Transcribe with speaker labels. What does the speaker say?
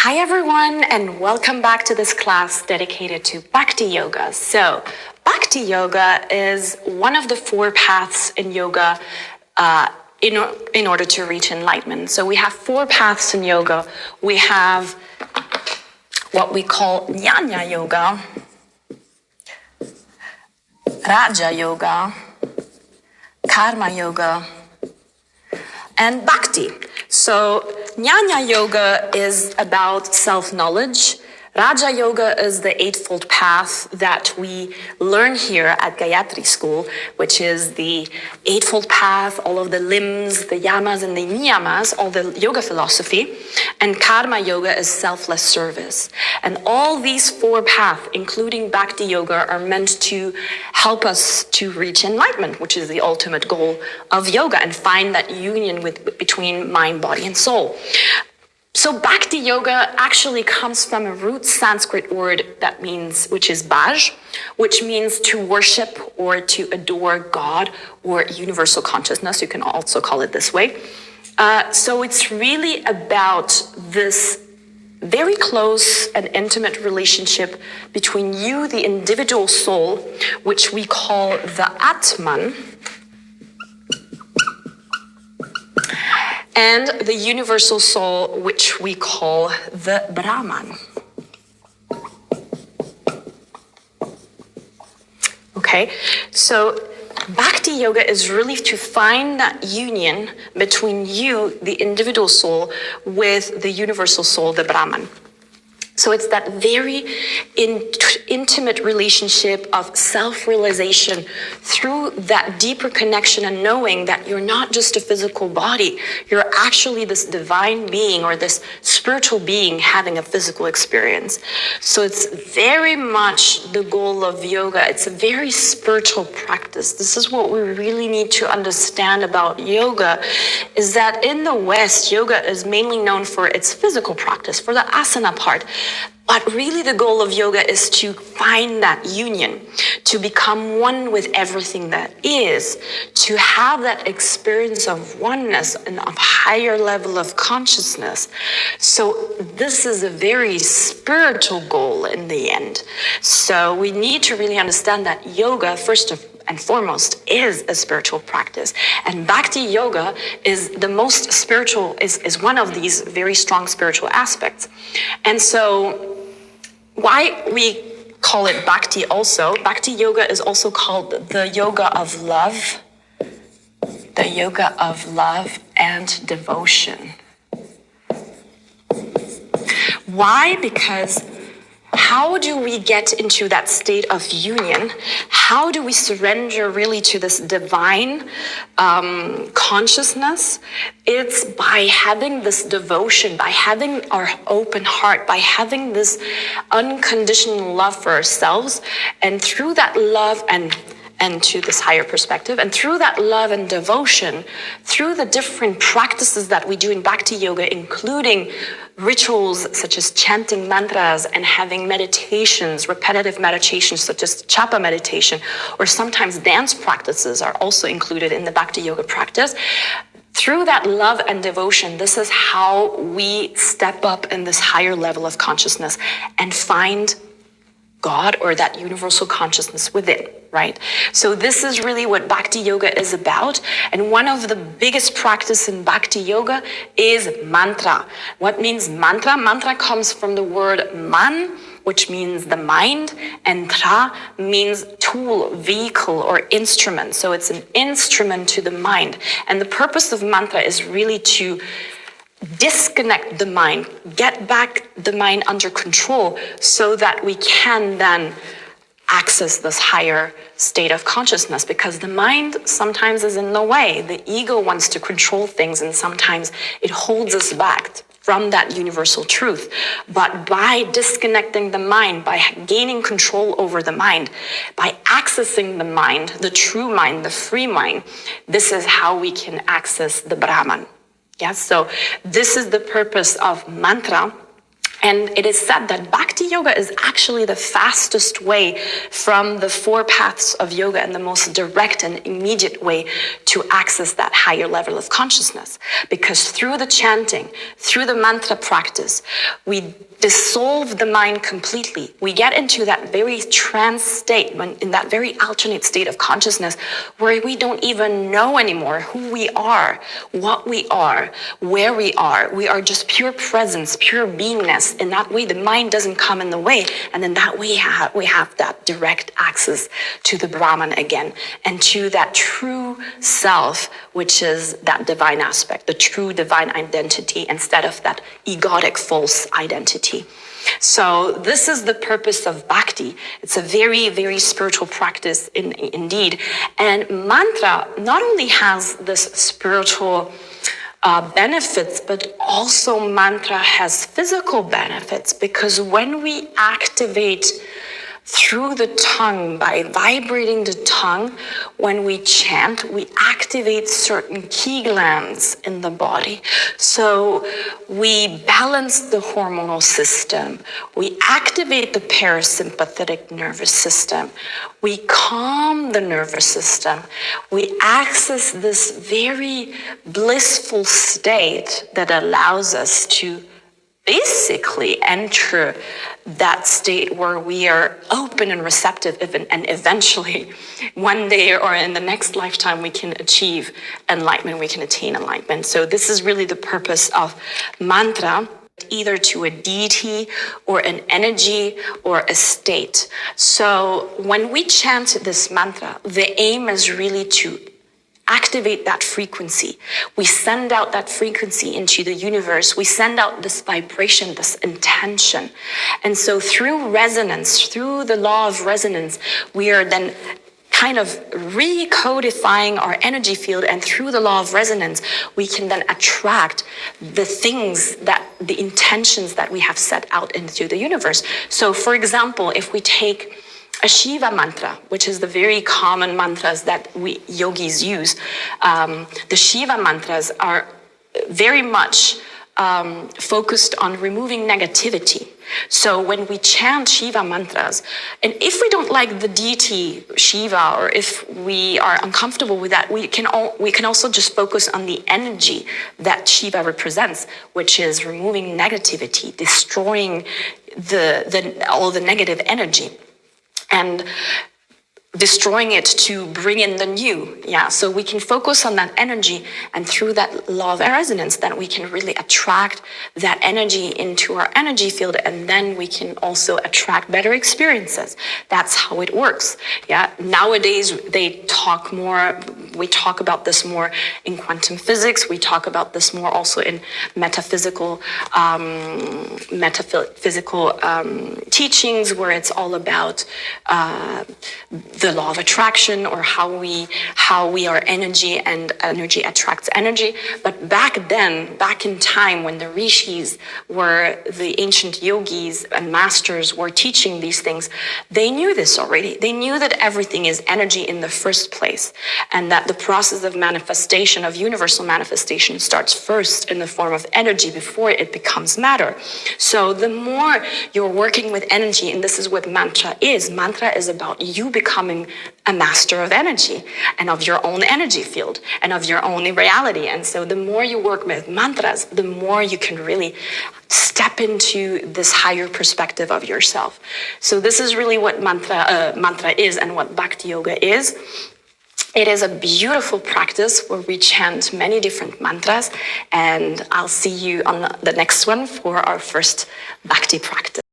Speaker 1: Hi everyone, and welcome back to this class dedicated to Bhakti Yoga. So, Bhakti Yoga is one of the four paths in yoga in order to reach enlightenment. So we have four paths in yoga. We have what we call Jnana Yoga, Raja Yoga, Karma Yoga, and Bhakti. So Jnana Yoga is about self-knowledge. Raja Yoga is the eightfold path that we learn here at Gayatri School, which is the eightfold path, all of the limbs, the yamas and the niyamas, all the yoga philosophy. And Karma Yoga is selfless service. And all these four paths, including Bhakti Yoga, are meant to help us to reach enlightenment, which is the ultimate goal of yoga, and find that union between mind, body, and soul. So Bhakti Yoga actually comes from a root Sanskrit word which is bhaj, which means to worship or to adore God or universal consciousness. You can also call it this way. So it's really about this very close and intimate relationship between you, the individual soul, which we call the Atman, and the universal soul, which we call the Brahman. Okay, so Bhakti Yoga is really to find that union between you, the individual soul, with the universal soul, the Brahman. So it's that very intimate relationship of self-realization through that deeper connection and knowing that you're not just a physical body, you're actually this divine being or this spiritual being having a physical experience. So it's very much the goal of yoga. It's a very spiritual practice. This is what we really need to understand about yoga, is that in the West, yoga is mainly known for its physical practice, for the asana part. But really the goal of yoga is to find that union, to become one with everything that is, to have that experience of oneness and of higher level of consciousness. So this is a very spiritual goal in the end. So we need to really understand that yoga, first and foremost, is a spiritual practice. And Bhakti Yoga is the most spiritual, is one of these very strong spiritual aspects. And so why we call it Bhakti also, Bhakti Yoga is also called the yoga of love, the yoga of love and devotion. Why? Because how do we get into that state of union? How do we surrender really to this divine consciousness? It's by having this devotion, by having our open heart, by having this unconditional love for ourselves, and through that love and to this higher perspective, and through that love and devotion, through the different practices that we do in Bhakti Yoga, including rituals such as chanting mantras and having meditations, repetitive meditations such as japa meditation, or sometimes dance practices are also included in the Bhakti Yoga practice. Through that love and devotion, this is how we step up in this higher level of consciousness and find God or that universal consciousness within, right? So this is really what Bhakti Yoga is about. And one of the biggest practice in Bhakti Yoga is mantra. What means mantra? Mantra comes from the word man, which means the mind, and tra means tool, vehicle, or instrument. So it's an instrument to the mind. And the purpose of mantra is really to disconnect the mind, get back the mind under control so that we can then access this higher state of consciousness, because the mind sometimes is in the way. The ego wants to control things, and sometimes it holds us back from that universal truth. But by disconnecting the mind, by gaining control over the mind, by accessing the mind, the true mind, the free mind, this is how we can access the Brahman. Yes, so this is the purpose of mantra. And it is said that Bhakti Yoga is actually the fastest way from the 4 paths of yoga and the most direct and immediate way to access that higher level of consciousness. Because through the chanting, through the mantra practice, we dissolve the mind completely. We get into that very trance state, in that very alternate state of consciousness, where we don't even know anymore who we are, what we are, where we are. We are just pure presence, pure beingness. In that way, the mind doesn't come in the way. And then that way we have that direct access to the Brahman again, and to that true self, which is that divine aspect, the true divine identity, instead of that egotic false identity. So this is the purpose of bhakti. It's a very, very spiritual practice indeed. And mantra not only has this spiritual benefits, but also mantra has physical benefits, because when we activate through the tongue, by vibrating the tongue, when we chant, we activate certain key glands in the body. So we balance the hormonal system, we activate the parasympathetic nervous system, we calm the nervous system, we access this very blissful state that allows us to basically enter that state where we are open and receptive, and eventually one day or in the next lifetime we can achieve enlightenment, we can attain enlightenment. So this is really the purpose of mantra, either to a deity or an energy or a state. So when we chant this mantra, the aim is really to activate that frequency. We send out that frequency into the universe. We send out this vibration, this intention. And so through resonance, through the law of resonance, we are then kind of recodifying our energy field, and through the law of resonance, we can then attract the things, that the intentions that we have set out into the universe. So for example, if we take a Shiva mantra, which is the very common mantras that we yogis use. The Shiva mantras are very much focused on removing negativity. So when we chant Shiva mantras, and if we don't like the deity Shiva, or if we are uncomfortable with that, we can also just focus on the energy that Shiva represents, which is removing negativity, destroying all the negative energy, and destroying it to bring in the new. Yeah, so we can focus on that energy, and through that law of resonance, then we can really attract that energy into our energy field, and then we can also attract better experiences. That's how it works. Yeah, nowadays we talk about this more in quantum physics. We talk about this more also in metaphysical teachings, where it's all about the law of attraction, or how we are energy, and energy attracts energy. But back in time, when the rishis were the ancient yogis and masters were teaching these things, they knew this already. They knew that everything is energy in the first place, and that the process of manifestation, of universal manifestation, starts first in the form of energy before it becomes matter. So the more you're working with energy, and this is what mantra is about you becoming a master of energy, and of your own energy field, and of your own reality. And so the more you work with mantras, the more you can really step into this higher perspective of yourself. So this is really what mantra is, and what Bhakti Yoga is. It is a beautiful practice where we chant many different mantras, and I'll see you on the next one for our first Bhakti practice.